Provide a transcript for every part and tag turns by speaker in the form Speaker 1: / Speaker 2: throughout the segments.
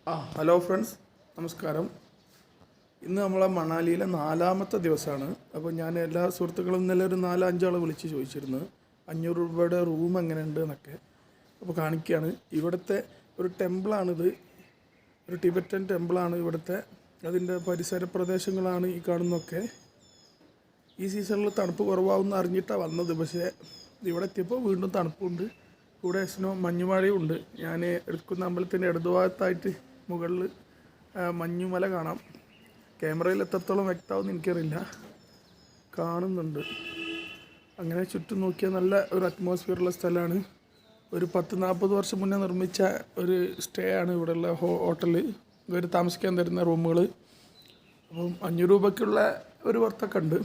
Speaker 1: Hello friends, നമസ്കാരം. ഇന്ന് നമ്മളെ മണാലിയിലെ 4ാമത്തെ ദിവസമാണ്. അപ്പോൾ ഞാൻ എല്ലാ സുഹൃത്തുക്കളും ഇന്നലെ ഒരു 4-5 ആളെ വിളിച്ച് ചോദിച്ചിരുന്നു 500 രൂപയുടെ റൂം എങ്ങനെയുണ്ട് എന്നൊക്കെ. അപ്പോൾ കാണിക്കുകയാണ്. ഇവിടുത്തെ ഒരു ടെമ്പിളാണിത്, ഒരു ടിബറ്റൻ ടെമ്പിളാണ് ഇവിടുത്തെ. അതിൻ്റെ പരിസര പ്രദേശങ്ങളാണ് ഈ കാണുന്നതൊക്കെ. ഈ സീസണിൽ തണുപ്പ് കുറവാകുമെന്ന് അറിഞ്ഞിട്ടാണ് വന്നത്. പക്ഷേ ഇവിടെ എത്തിയപ്പോൾ വീണ്ടും തണുപ്പുണ്ട്. കൂടെ മഞ്ഞുമഴയും ഉണ്ട്. ഞാൻ എടുക്കുന്ന അമ്പലത്തിൻ്റെ ഇടതുഭാഗത്തായിട്ട് മുകളിൽ മഞ്ഞുമല കാണാം. ക്യാമറയിൽ എത്രത്തോളം വ്യക്തമാവുമെന്ന് എനിക്കറിയില്ല, കാണുന്നുണ്ട്. അങ്ങനെ ചുറ്റും നോക്കിയാൽ നല്ല ഒരു അറ്റ്മോസ്ഫിയറുള്ള സ്ഥലമാണ്. ഒരു 10-40 വർഷം മുന്നേ നിർമ്മിച്ച ഒരു സ്റ്റേ ആണ് ഇവിടെയുള്ള ഹോട്ടൽ. ഇവർ താമസിക്കാൻ തരുന്ന റൂമുകൾ. അപ്പം 500 രൂപയ്ക്കുള്ള ഒരു വർത്തൊക്കെ ഉണ്ട്.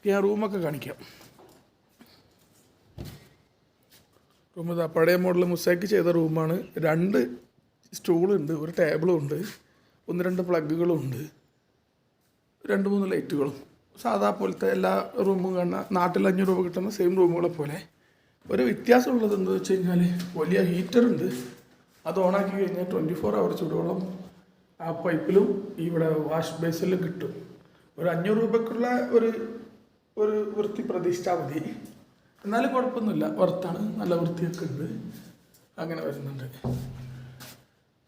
Speaker 1: ഞാൻ റൂമൊക്കെ കാണിക്കാം. റൂം ഇതാ പഴയ മോഡൽ മുസൈക്ക് ചെയ്ത റൂമാണ്. 2 സ്റ്റൂളുണ്ട്, ഒരു ടേബിളും ഉണ്ട്, 1-2 പ്ലഗുകളും ഉണ്ട്, 2-3 ലൈറ്റുകളും. സാധാ പോലത്തെ എല്ലാ റൂമും കാണുന്ന നാട്ടിൽ 500 രൂപ കിട്ടുന്ന സെയിം റൂമുകളെ പോലെ. ഒരു വ്യത്യാസമുള്ളത് എന്താണെന്ന് വെച്ച് കഴിഞ്ഞാൽ വലിയ ഹീറ്ററുണ്ട്. അത് ഓണാക്കി കഴിഞ്ഞാൽ 24 അവർ ചൂടുവെള്ളം ആ പൈപ്പിലും ഇവിടെ വാഷ് ബേസിലും കിട്ടും. ഒരു 500 രൂപയ്ക്കുള്ള ഒരു വൃത്തി പ്രതീക്ഷിച്ചാൽ മതി. എന്നാലും കുഴപ്പമൊന്നുമില്ല, വർത്താണ്, നല്ല വൃത്തിയൊക്കെ ഉണ്ട്. അങ്ങനെ വരുന്നുണ്ട്.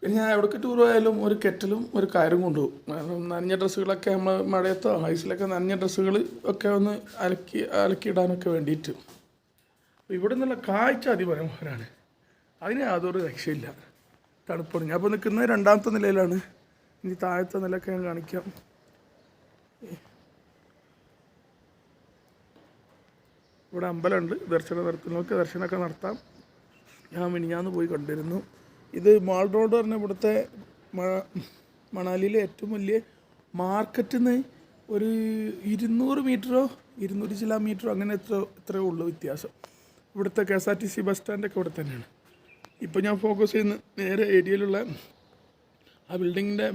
Speaker 1: പിന്നെ ഞാൻ എവിടേക്ക് ടൂർ പോയാലും ഒരു കെറ്റലും ഒരു കയറും കൊണ്ടുപോകും. കാരണം നനഞ്ഞ ഡ്രസ്സുകളൊക്കെ നമ്മൾ മഴയത്തോ ഐസിലൊക്കെ നനഞ്ഞ ഡ്രസ്സുകൾ ഒക്കെ ഒന്ന് അലക്കിയിടാനൊക്കെ വേണ്ടിയിട്ട്. ഇവിടെ നിന്നുള്ള കാഴ്ച അതിമനോഹരമാണ്. അതിന് യാതൊരു രക്ഷയില്ല. തണുപ്പാണ്. ഞാൻ ഇപ്പോൾ നിൽക്കുന്നത് 2ാമത്തെ നിലയിലാണ്. ഇനി താഴത്തെ നിലയൊക്കെ ഞാൻ കാണിക്കാം. ഇവിടെ അമ്പലമുണ്ട്. ദർശനം നടത്തുന്നവർക്ക് ദർശനമൊക്കെ നടത്താം. ഞാൻ മിനിഞ്ഞാന്ന് പോയി കണ്ടിരുന്നു. ഇത് മാൾ റോഡ് പറഞ്ഞ ഇവിടുത്തെ മണാലിയിലെ ഏറ്റവും വലിയ മാർക്കറ്റിൽ നിന്ന് ഒരു 200 മീറ്ററോ 200 ചില മീറ്ററോ അങ്ങനെ എത്രയോ ഉള്ളൂ വ്യത്യാസം. ഇവിടുത്തെ KSRTC ബസ് സ്റ്റാൻഡൊക്കെ ഇവിടെ തന്നെയാണ്. ഇപ്പോൾ ഞാൻ ഫോക്കസ് ചെയ്യുന്ന നേരെ ഏരിയയിലുള്ള ആ ബിൽഡിങ്ങിൻ്റെ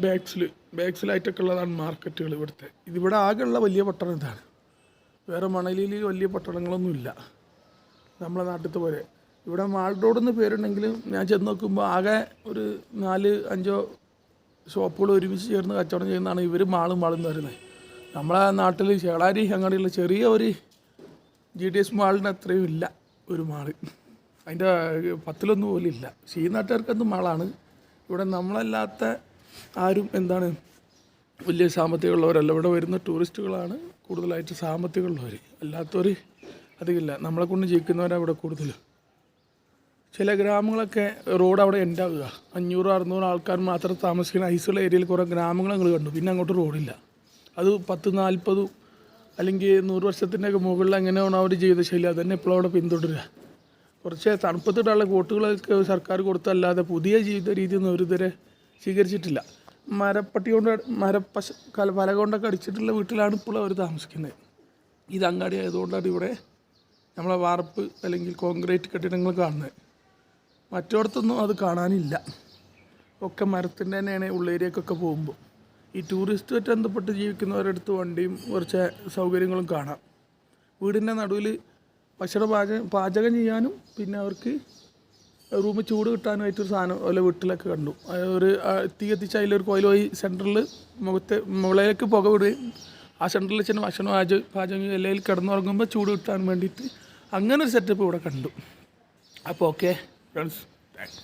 Speaker 1: ബാക്സിലായിട്ടൊക്കെ ഉള്ളതാണ് മാർക്കറ്റുകൾ ഇവിടുത്തെ. ഇതിവിടെ ആകെയുള്ള വലിയ പട്ടണം ഇതാണ്. വേറെ മണാലിയിൽ വലിയ പട്ടണങ്ങളൊന്നുമില്ല നമ്മളെ നാട്ടിലത്തെ പോലെ. ഇവിടെ മാൾ റോഡ് എന്ന് പേരുണ്ടെങ്കിലും ഞാൻ ചെന്ന് നോക്കുമ്പോൾ ആകെ ഒരു 4-5 ഷോപ്പുകൾ ഒരുമിച്ച് ചേർന്ന് കച്ചവടം ചെയ്യുന്നതാണ് ഇവർ മാളും എന്ന് പറയുന്നത്. നമ്മളെ നാട്ടിൽ ചേളാരി അങ്ങനെയുള്ള ചെറിയ ഒരു GDS മാളിന് അത്രയും ഇല്ല ഒരു മാള്. അതിൻ്റെ 10-1 പോലും ഇല്ല. പക്ഷേ ഈ നാട്ടുകാർക്കെന്ത് മാളാണ്. ഇവിടെ നമ്മളല്ലാത്ത ആരും വലിയ സാമ്പത്തികമുള്ളവരല്ല. ഇവിടെ വരുന്ന ടൂറിസ്റ്റുകളാണ് കൂടുതലായിട്ട് സാമ്പത്തികമുള്ളവർ. അല്ലാത്തവർ അധികമില്ല. നമ്മളെ കൊണ്ട് ജീവിക്കുന്നവരാണ് ഇവിടെ കൂടുതൽ. ചില ഗ്രാമങ്ങളൊക്കെ റോഡ് അവിടെ എൻഡാവുക. 500-600 ആൾക്കാർ മാത്രം താമസിക്കുന്ന ഐസുള്ള ഏരിയയിൽ കുറേ ഗ്രാമങ്ങൾ ഞങ്ങൾ കണ്ടു. പിന്നെ അങ്ങോട്ട് റോഡില്ല. അത് 10-40 അല്ലെങ്കിൽ 100 വർഷത്തിൻ്റെയൊക്കെ മുകളിൽ എങ്ങനെയാണ് അവർ ജീവിതശൈലി അതന്നെ ഇപ്പോഴും അവിടെ പിന്തുടരുക. കുറച്ച് തണുപ്പത്തിട്ടുള്ള കോട്ടുകളൊക്കെ സർക്കാർ കൊടുത്തല്ലാതെ പുതിയ ജീവിത രീതിയൊന്നും അവരിതുവരെ സ്വീകരിച്ചിട്ടില്ല. മരപ്പട്ടി കൊണ്ട് പലക കൊണ്ടൊക്കെ അടിച്ചിട്ടുള്ള വീട്ടിലാണ് ഇപ്പോൾ അവർ താമസിക്കുന്നത്. ഇത് അങ്ങാടി ആയതുകൊണ്ടാണ് ഇവിടെ നമ്മളെ വാർപ്പ് അല്ലെങ്കിൽ കോൺക്രീറ്റ് കെട്ടിടങ്ങൾ കാണുന്നത്. മറ്റിടത്തൊന്നും അത് കാണാനില്ല. ഒക്കെ മരത്തിൻ്റെ തന്നെയാണ് ഉള്ളേരിയക്കൊക്കെ പോകുമ്പോൾ. ഈ ടൂറിസ്റ്റുമായിട്ട് ബന്ധപ്പെട്ട് ജീവിക്കുന്നവരടുത്ത് വണ്ടിയും കുറച്ച് സൗകര്യങ്ങളും കാണാം. വീടിൻ്റെ നടുവിൽ പാചകം ചെയ്യാനും പിന്നെ അവർക്ക് റൂമിൽ ചൂട് കിട്ടാനുമായിട്ടൊരു സാധനം അതുപോലെ വീട്ടിലൊക്കെ കണ്ടു. ഒരു തീ കത്തിച്ച് അതിലൊരു കോയിൽ പോയി സെൻറ്ററിൽ മുകളിലേക്ക് പുക വിടുകയും ആ സെൻറ്ററിൽ വെച്ചിട്ട് ഭക്ഷണം പാചകം എല്ലാം കിടന്നുറങ്ങുമ്പോൾ ചൂട് കിട്ടാൻ വേണ്ടിയിട്ട് അങ്ങനെ ഒരു സെറ്റപ്പ് ഇവിടെ കണ്ടു. അപ്പോൾ ഓക്കെ ഫ്രണ്ട്സ്, താങ്ക്സ്.